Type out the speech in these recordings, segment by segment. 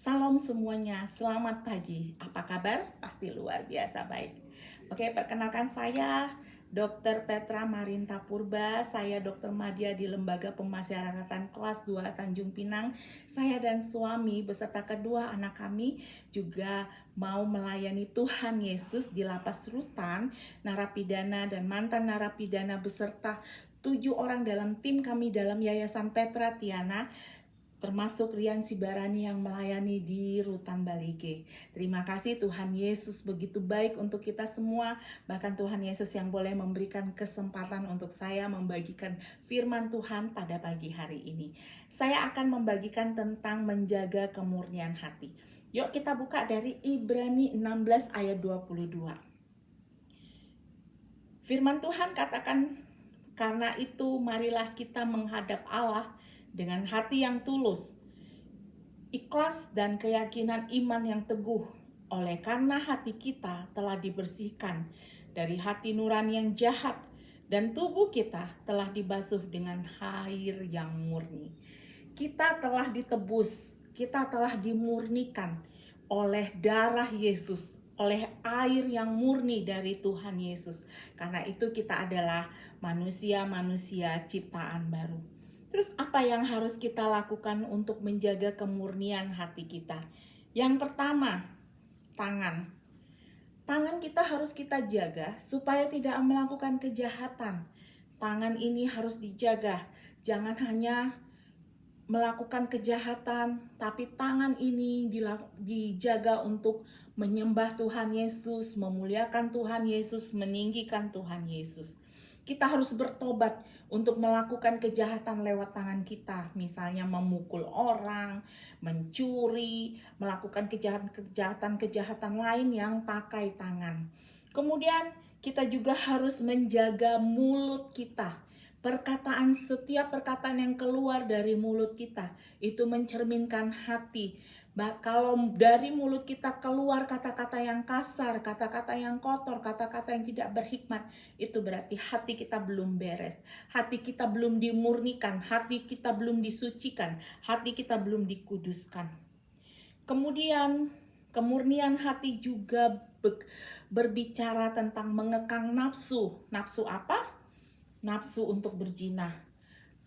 Salam semuanya, selamat pagi. Apa kabar? Pasti luar biasa baik. Oke, perkenalkan saya Dr. Petra Marinta Purba. Saya Dr. Madya di Lembaga Pemasyarakatan Kelas 2 Tanjung Pinang. Saya dan suami beserta kedua anak kami juga mau melayani Tuhan Yesus di lapas rutan, narapidana dan mantan narapidana beserta 7 orang dalam tim kami dalam Yayasan Petra Tiana, termasuk Rian Sibarani yang melayani di Rutan Balige. Terima kasih, Tuhan Yesus begitu baik untuk kita semua. Bahkan Tuhan Yesus yang boleh memberikan kesempatan untuk saya membagikan firman Tuhan pada pagi hari ini. Saya akan membagikan tentang menjaga kemurnian hati. Yuk kita buka dari Ibrani 16 ayat 22. Firman Tuhan katakan, karena itu marilah kita menghadap Allah dengan hati yang tulus, ikhlas dan keyakinan iman yang teguh, oleh karena hati kita telah dibersihkan dari hati nurani yang jahat dan tubuh kita telah dibasuh dengan air yang murni. Kita telah ditebus, kita telah dimurnikan oleh darah Yesus, oleh air yang murni dari Tuhan Yesus. Karena itu kita adalah manusia-manusia ciptaan baru. Terus apa yang harus kita lakukan untuk menjaga kemurnian hati kita? Yang pertama, tangan. Tangan kita harus kita jaga supaya tidak melakukan kejahatan. Tangan ini harus dijaga. Jangan hanya melakukan kejahatan, tapi tangan ini dijaga untuk menyembah Tuhan Yesus, memuliakan Tuhan Yesus, meninggikan Tuhan Yesus. Kita harus bertobat untuk melakukan kejahatan lewat tangan kita, misalnya memukul orang, mencuri, melakukan kejahatan-kejahatan lain yang pakai tangan. Kemudian kita juga harus menjaga mulut kita. Setiap perkataan yang keluar dari mulut kita itu mencerminkan hati. Kalau dari mulut kita keluar kata-kata yang kasar, kata-kata yang kotor, kata-kata yang tidak berhikmat, itu berarti hati kita belum beres. Hati kita belum dimurnikan, hati kita belum disucikan, hati kita belum dikuduskan. Kemudian kemurnian hati juga berbicara tentang mengekang nafsu. Nafsu apa? Nafsu untuk berzina,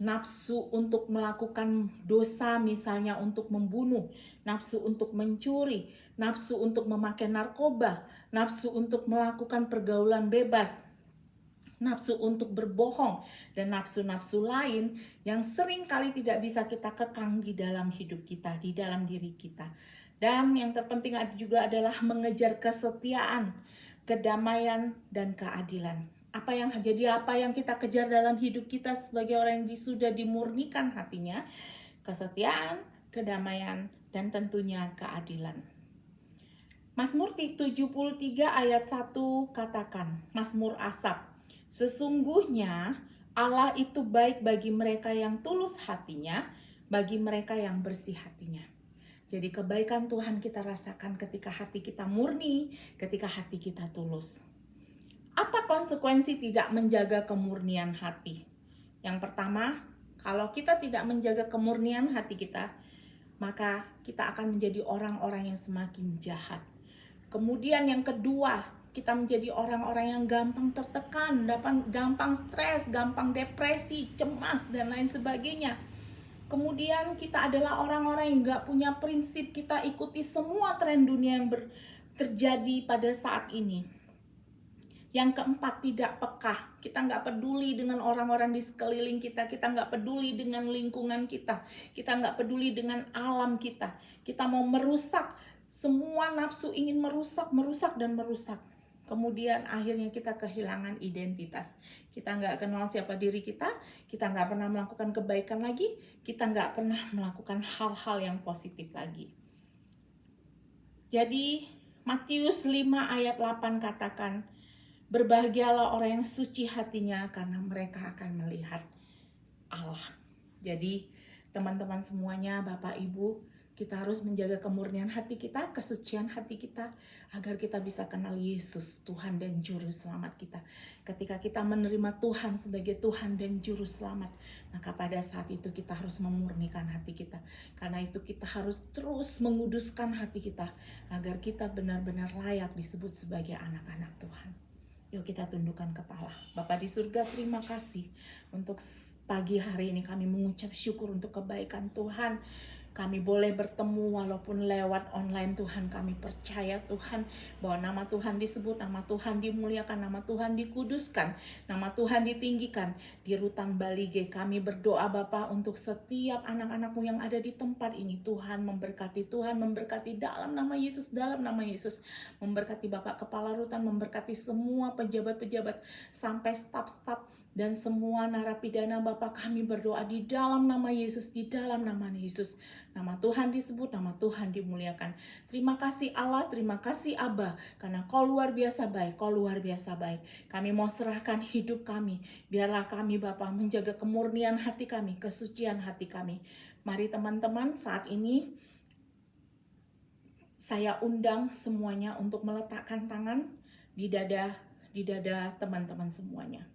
nafsu untuk melakukan dosa, misalnya untuk membunuh, nafsu untuk mencuri, nafsu untuk memakai narkoba, nafsu untuk melakukan pergaulan bebas, nafsu untuk berbohong, dan nafsu-nafsu lain yang sering kali tidak bisa kita kekang di dalam hidup kita, di dalam diri kita. Dan yang terpenting juga adalah mengejar kesetiaan, kedamaian, dan keadilan. Apa yang kita kejar dalam hidup kita sebagai orang yang sudah dimurnikan hatinya? Kesetiaan, kedamaian, dan tentunya keadilan. Mazmur 73 ayat 1 katakan, Mazmur Asaf, sesungguhnya Allah itu baik bagi mereka yang tulus hatinya, bagi mereka yang bersih hatinya. Jadi kebaikan Tuhan kita rasakan ketika hati kita murni, ketika hati kita tulus. Apa konsekuensi tidak menjaga kemurnian hati? Yang pertama, kalau kita tidak menjaga kemurnian hati kita, maka kita akan menjadi orang-orang yang semakin jahat. Kemudian yang kedua, kita menjadi orang-orang yang gampang tertekan, gampang stres, gampang depresi, cemas, dan lain sebagainya. Kemudian kita adalah orang-orang yang gak punya prinsip, kita ikuti semua tren dunia yang terjadi pada saat ini. Yang keempat, tidak peka. Kita nggak peduli dengan orang-orang di sekeliling kita. Kita nggak peduli dengan lingkungan kita. Kita nggak peduli dengan alam kita. Kita mau merusak. Semua nafsu ingin merusak, dan merusak. Kemudian akhirnya kita kehilangan identitas. Kita nggak kenal siapa diri kita. Kita nggak pernah melakukan kebaikan lagi. Kita nggak pernah melakukan hal-hal yang positif lagi. Jadi Matius 5 ayat 8 katakan, berbahagialah orang yang suci hatinya karena mereka akan melihat Allah. Jadi teman-teman semuanya, Bapak Ibu, Kita harus menjaga kemurnian hati kita, kesucian hati kita, agar kita bisa kenal Yesus, Tuhan dan Juru Selamat kita. Ketika kita menerima Tuhan sebagai Tuhan dan Juru Selamat, maka pada saat itu kita harus memurnikan hati kita. Karena itu kita harus terus menguduskan hati kita, agar kita benar-benar layak disebut sebagai anak-anak Tuhan. Yuk kita tundukkan kepala. Bapa di surga, terima kasih untuk pagi hari ini kami mengucap syukur untuk kebaikan Tuhan. Kami boleh bertemu walaupun lewat online Tuhan. Kami percaya Tuhan bahwa nama Tuhan disebut, nama Tuhan dimuliakan, nama Tuhan dikuduskan, nama Tuhan ditinggikan. Di Rutan Balige kami berdoa Bapa untuk setiap anak-anak-Mu yang ada di tempat ini. Tuhan memberkati dalam nama Yesus, dalam nama Yesus. Memberkati Bapak Kepala Rutan, memberkati semua pejabat-pejabat sampai staf-staf dan semua narapidana. Bapak, kami berdoa di dalam nama Yesus, di dalam nama Yesus. Nama Tuhan disebut, nama Tuhan dimuliakan. Terima kasih Allah, terima kasih Abba, karena Kau luar biasa baik, Kau luar biasa baik. Kami mau serahkan hidup kami, biarlah kami Bapak menjaga kemurnian hati kami, kesucian hati kami. Mari teman-teman, saat ini saya undang semuanya untuk meletakkan tangan di dada teman-teman semuanya.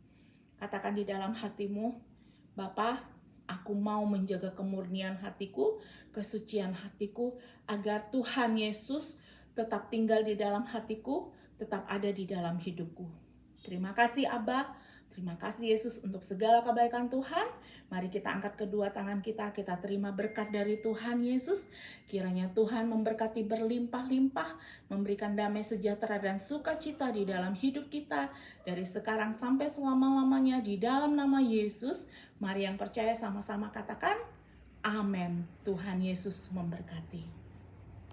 Katakan di dalam hatimu, Bapa, aku mau menjaga kemurnian hatiku, kesucian hatiku, agar Tuhan Yesus tetap tinggal di dalam hatiku, tetap ada di dalam hidupku. Terima kasih Abba, terima kasih Yesus untuk segala kebaikan Tuhan. Mari kita angkat kedua tangan kita terima berkat dari Tuhan Yesus. Kiranya Tuhan memberkati berlimpah-limpah, memberikan damai sejahtera dan sukacita di dalam hidup kita, dari sekarang sampai selama-lamanya di dalam nama Yesus. Mari yang percaya sama-sama katakan, amin. Tuhan Yesus memberkati.